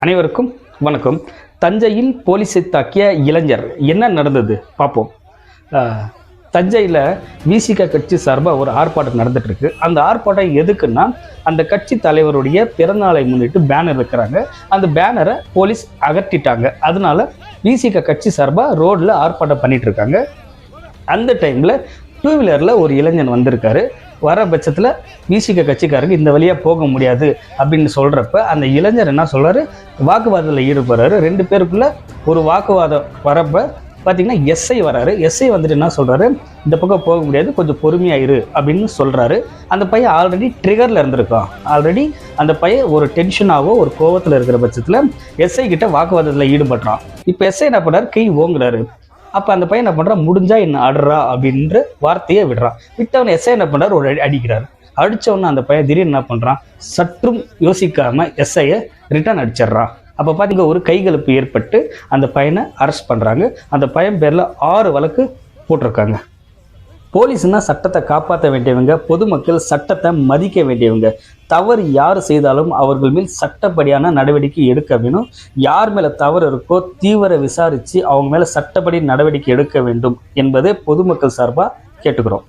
அனைவருக்கும் வணக்கம். தஞ்சையில் போலீஸை தாக்கிய இளைஞர் என்ன நடந்தது பார்ப்போம். தஞ்சையில் விசிக கட்சி சார்பாக ஒரு ஆர்ப்பாட்டம் நடந்துட்டு இருக்கு. அந்த ஆர்ப்பாட்டம் எதுக்குன்னா, அந்த கட்சி தலைவருடைய பிறந்தநாளை முன்னிட்டு பேனர் இருக்கிறாங்க. அந்த பேனரை போலீஸ் அகற்றிட்டாங்க. அதனால விசிக கட்சி சார்பாக ரோடில் ஆர்ப்பாட்டம் பண்ணிட்டு இருக்காங்க. அந்த டைமில் டூ வீலரில் ஒரு இளைஞன் வந்திருக்காரு. வர பட்சத்தில் விசிக கட்சிக்காரங்க இந்த வழியாக போக முடியாது அப்படின்னு சொல்கிறப்ப அந்த இளைஞர் என்ன சொல்கிறாரு, வாக்குவாதத்தில் ஈடுபடுறாரு. ரெண்டு பேருக்குள்ள ஒரு வாக்குவாதம் வரப்போ பார்த்தீங்கன்னா எஸ்ஐ வராரு. எஸ்ஐ வந்துட்டு என்ன சொல்கிறாரு, இந்த பக்கம் போக முடியாது, கொஞ்சம் பொறுமையாயிரு அப்படின்னு சொல்கிறாரு. அந்த பையன் ஆல்ரெடி ட்ரிகரில் இருந்திருக்கான். ஆல்ரெடி அந்த பையன் ஒரு டென்ஷனாகவோ ஒரு கோவத்தில் இருக்கிற பட்சத்தில் எஸ்ஐ கிட்ட வாக்குவாதத்தில் ஈடுபடுறான். இப்போ எஸ்ஐ என்ன பண்ணுறாரு, கை ஓங்குறாரு. அப்போ அந்த பையன் என்ன பண்ணுறான், முடிஞ்சா என்ன அடுறா அப்படின்ற வார்த்தையை விடுறான். விட்டவன் எஸ்ஐ என்ன பண்ணுறாரு, ஒரு அடிக்கிறார். அடித்தவொன்னே அந்த பையன் திடீர்னு என்ன பண்ணுறான், சற்றும் யோசிக்காமல் எஸ்ஐயை ரிட்டர்ன் அடிச்சிட்றான். அப்போ பார்த்தீங்க ஒரு கைகலப்பு ஏற்பட்டு அந்த பையனை அரெஸ்ட் பண்ணுறாங்க. அந்த பையன் பேரில் 6 வழக்கு போட்டிருக்காங்க. போலீஸ்னா சட்டத்தை காப்பாற்ற வேண்டியவங்க, பொதுமக்கள் சட்டத்தை மதிக்க வேண்டியவங்க. தவறு யார் செய்தாலும் அவர்கள் மேல் சட்டப்படியான நடவடிக்கை எடுக்க வேணும். யார் மேலே தவறு இருக்கோ தீவிர விசாரித்து அவங்க மேலே சட்டப்படி நடவடிக்கை எடுக்க வேண்டும் என்பதை பொதுமக்கள் சார்பாக கேட்டுக்கிறோம்.